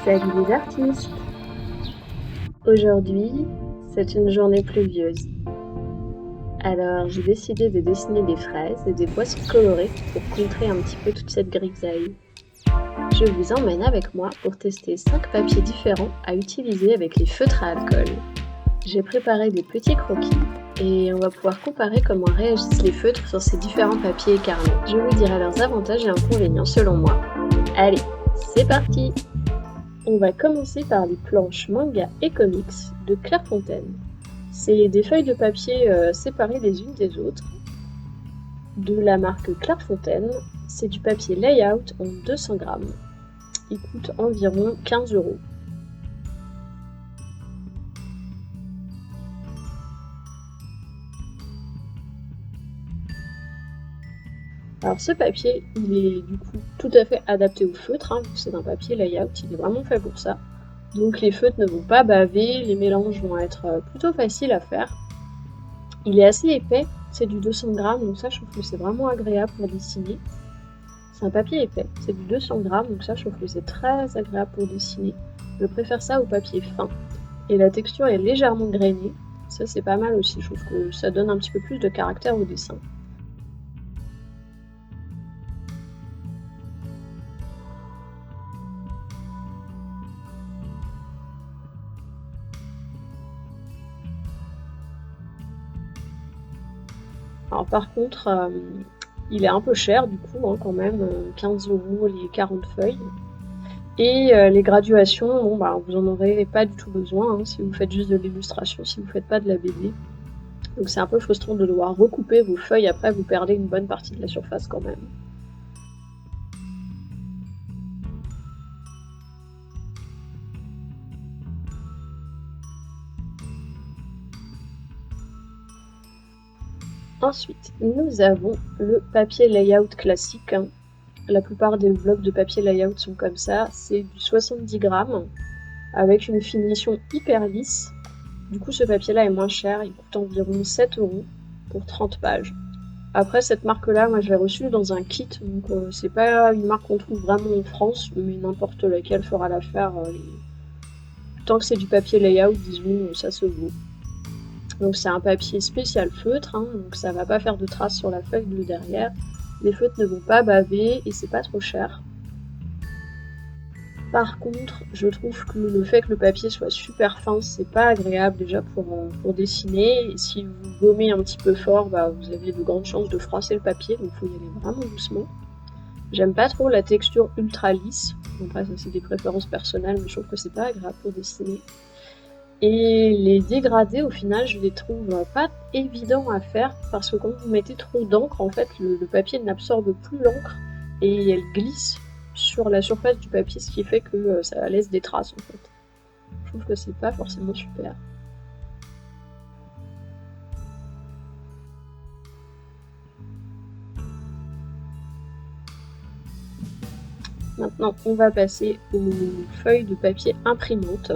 Salut les artistes! Aujourd'hui, c'est une journée pluvieuse. Alors j'ai décidé de dessiner des fraises et des boissons colorées pour contrer un petit peu toute cette grisaille. Je vous emmène avec moi pour tester 5 papiers différents à utiliser avec les feutres à alcool. J'ai préparé des petits croquis et on va pouvoir comparer comment réagissent les feutres sur ces différents papiers et carnets. Je vous dirai leurs avantages et inconvénients selon moi. Allez, c'est parti! On va commencer par les planches manga et comics de Clairefontaine. C'est des feuilles de papier séparées les unes des autres. De la marque Clairefontaine, c'est du papier layout en 200 grammes. Il coûte environ 15 €. Alors ce papier, il est du coup tout à fait adapté au feutre, vu que c'est un papier layout, il est vraiment fait pour ça. Donc les feutres ne vont pas baver, les mélanges vont être plutôt faciles à faire. Il est assez épais, c'est du 200 grammes, donc ça je trouve que c'est vraiment agréable pour dessiner. C'est un papier épais, c'est du 200 grammes, donc ça je trouve que c'est très agréable pour dessiner. Je préfère ça au papier fin. Et la texture est légèrement grainée, ça c'est pas mal aussi, je trouve que ça donne un petit peu plus de caractère au dessin. Alors par contre, il est un peu cher du coup, quand même, 15 € les 40 feuilles. Et les graduations, bon vous en aurez pas du tout besoin, si vous faites juste de l'illustration, si vous faites pas de la BD. Donc c'est un peu frustrant de devoir recouper vos feuilles, après vous perdez une bonne partie de la surface quand même. Ensuite, nous avons le papier layout classique. La plupart des blocs de papier layout sont comme ça, c'est du 70 grammes avec une finition hyper lisse. Du coup ce papier là est moins cher, il coûte environ 7 € pour 30 pages. Après cette marque là, moi je l'ai reçue dans un kit, donc c'est pas une marque qu'on trouve vraiment en France, mais n'importe laquelle fera l'affaire. Tant que c'est du papier layout, disons, ça se vaut. Donc c'est un papier spécial feutre, donc ça va pas faire de traces sur la feuille de derrière. Les feutres ne vont pas baver et c'est pas trop cher. Par contre, je trouve que le fait que le papier soit super fin, c'est pas agréable déjà pour dessiner. Et si vous gommez un petit peu fort, vous avez de grandes chances de froisser le papier, donc il faut y aller vraiment doucement. J'aime pas trop la texture ultra lisse. Après ça c'est des préférences personnelles, mais je trouve que c'est pas agréable pour dessiner. Et les dégradés, au final, je les trouve pas évidents à faire parce que quand vous mettez trop d'encre, en fait, le papier n'absorbe plus l'encre et elle glisse sur la surface du papier, ce qui fait que ça laisse des traces, en fait. Je trouve que c'est pas forcément super. Maintenant, on va passer aux feuilles de papier imprimante.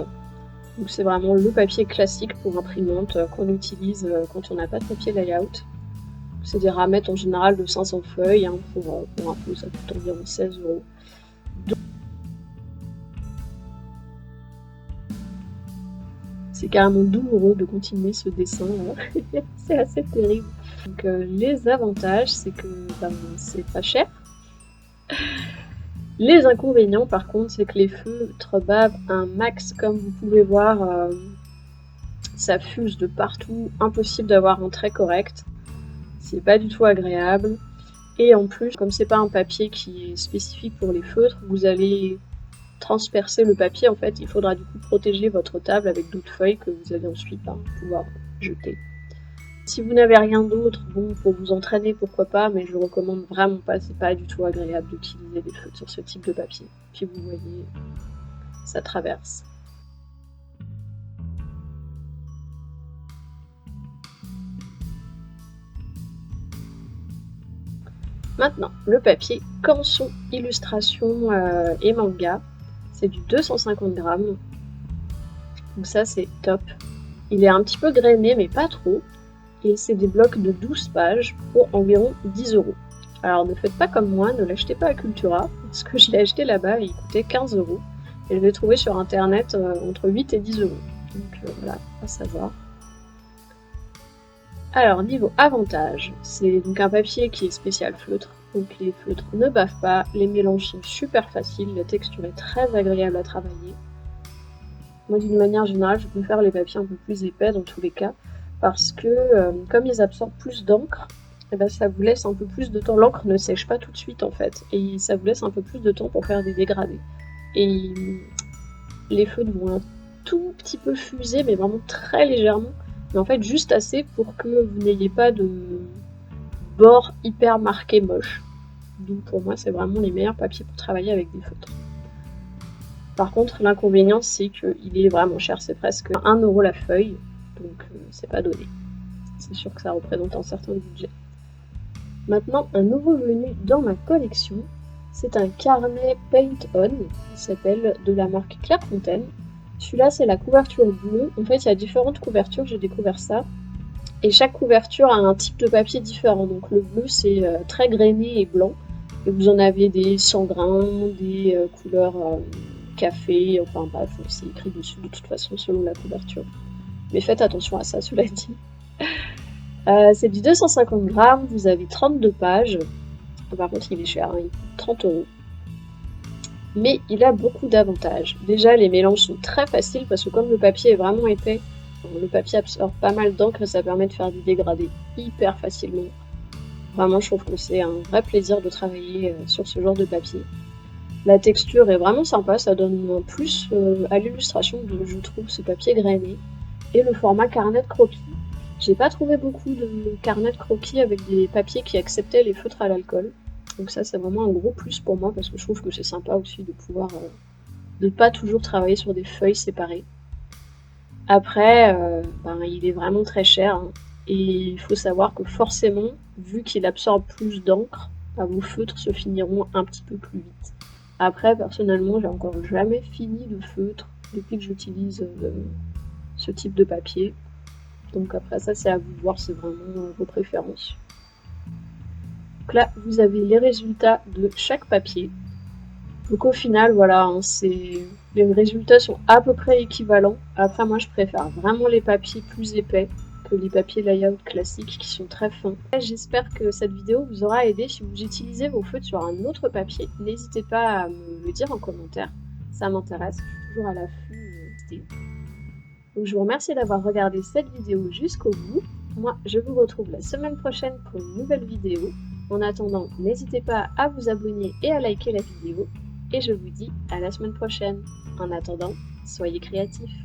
Donc c'est vraiment le papier classique pour imprimante qu'on utilise quand on n'a pas de papier layout. C'est des ramettes en général de 500 feuilles, pour info ça coûte environ 16 €. C'est carrément douloureux de continuer ce dessin, c'est assez terrible. Donc les avantages, c'est que c'est pas cher. Les inconvénients par contre, c'est que les feutres bavent un max, comme vous pouvez voir, ça fuse de partout, impossible d'avoir un trait correct, c'est pas du tout agréable. Et en plus, comme c'est pas un papier qui est spécifique pour les feutres, vous allez transpercer le papier, en fait il faudra du coup protéger votre table avec d'autres feuilles que vous allez ensuite pouvoir jeter. Si vous n'avez rien d'autre, bon, pour vous entraîner, pourquoi pas, mais je recommande vraiment pas, c'est pas du tout agréable d'utiliser des feutres sur ce type de papier. Puis vous voyez, ça traverse. Maintenant, le papier Canson illustration et manga, c'est du 250 grammes. Donc ça c'est top. Il est un petit peu grainé, mais pas trop. Et c'est des blocs de 12 pages pour environ 10 €. Alors ne faites pas comme moi, ne l'achetez pas à Cultura, parce que je l'ai acheté là-bas et il coûtait 15 €. Et je l'ai trouvé sur internet entre 8 et 10 euros. Donc voilà, à savoir. Alors niveau avantage, c'est donc un papier qui est spécial feutre. Donc les feutres ne bavent pas, les mélanges sont super faciles, la texture est très agréable à travailler. Moi d'une manière générale, je préfère les papiers un peu plus épais dans tous les cas, parce que comme ils absorbent plus d'encre, et ben ça vous laisse un peu plus de temps. L'encre ne sèche pas tout de suite en fait, et ça vous laisse un peu plus de temps pour faire des dégradés. Et les feutres vont un tout petit peu fuser, mais vraiment très légèrement. Mais en fait juste assez pour que vous n'ayez pas de bord hyper marqué moche. Donc pour moi c'est vraiment les meilleurs papiers pour travailler avec des feutres. Par contre l'inconvénient c'est qu'il est vraiment cher, c'est presque 1 € la feuille, donc c'est pas donné. C'est sûr que ça représente un certain budget. Maintenant un nouveau venu dans ma collection, c'est un carnet Paint On, qui s'appelle de la marque Clairefontaine. Celui-là c'est la couverture bleue, en fait il y a différentes couvertures, j'ai découvert ça. Et chaque couverture a un type de papier différent. Donc le bleu c'est très grainé et blanc. Et vous en avez des sans grains, des couleurs café, enfin bref, c'est écrit dessus de toute façon selon la couverture. Mais faites attention à ça, cela dit. C'est du 250 grammes, vous avez 32 pages. Par contre il est cher, hein, il coûte 30 €. Mais il a beaucoup d'avantages. Déjà les mélanges sont très faciles parce que comme le papier est vraiment épais, le papier absorbe pas mal d'encre et ça permet de faire des dégradés hyper facilement. Vraiment, je trouve que c'est un vrai plaisir de travailler sur ce genre de papier. La texture est vraiment sympa, ça donne un plus à l'illustration de, je trouve, ce papier grainé. Et le format carnet de croquis. J'ai pas trouvé beaucoup de carnets de croquis avec des papiers qui acceptaient les feutres à l'alcool. Donc ça, c'est vraiment un gros plus pour moi parce que je trouve que c'est sympa aussi de pouvoir de pas toujours travailler sur des feuilles séparées. Après, il est vraiment très cher, hein, et il faut savoir que forcément, vu qu'il absorbe plus d'encre, vos feutres se finiront un petit peu plus vite. Après, personnellement, j'ai encore jamais fini de feutre depuis que j'utilise ce type de papier. Donc après ça, c'est à vous de voir, c'est vraiment vos préférences. Donc là, vous avez les résultats de chaque papier. Donc au final, voilà, hein, les résultats sont à peu près équivalents. Après, moi, je préfère vraiment les papiers plus épais que les papiers layout classiques qui sont très fins. J'espère que cette vidéo vous aura aidé. Si vous utilisez vos feutres sur un autre papier, n'hésitez pas à me le dire en commentaire. Ça m'intéresse, je suis toujours à l'affût. Donc je vous remercie d'avoir regardé cette vidéo jusqu'au bout. Moi, je vous retrouve la semaine prochaine pour une nouvelle vidéo. En attendant, n'hésitez pas à vous abonner et à liker la vidéo. Et je vous dis à la semaine prochaine. En attendant, soyez créatifs.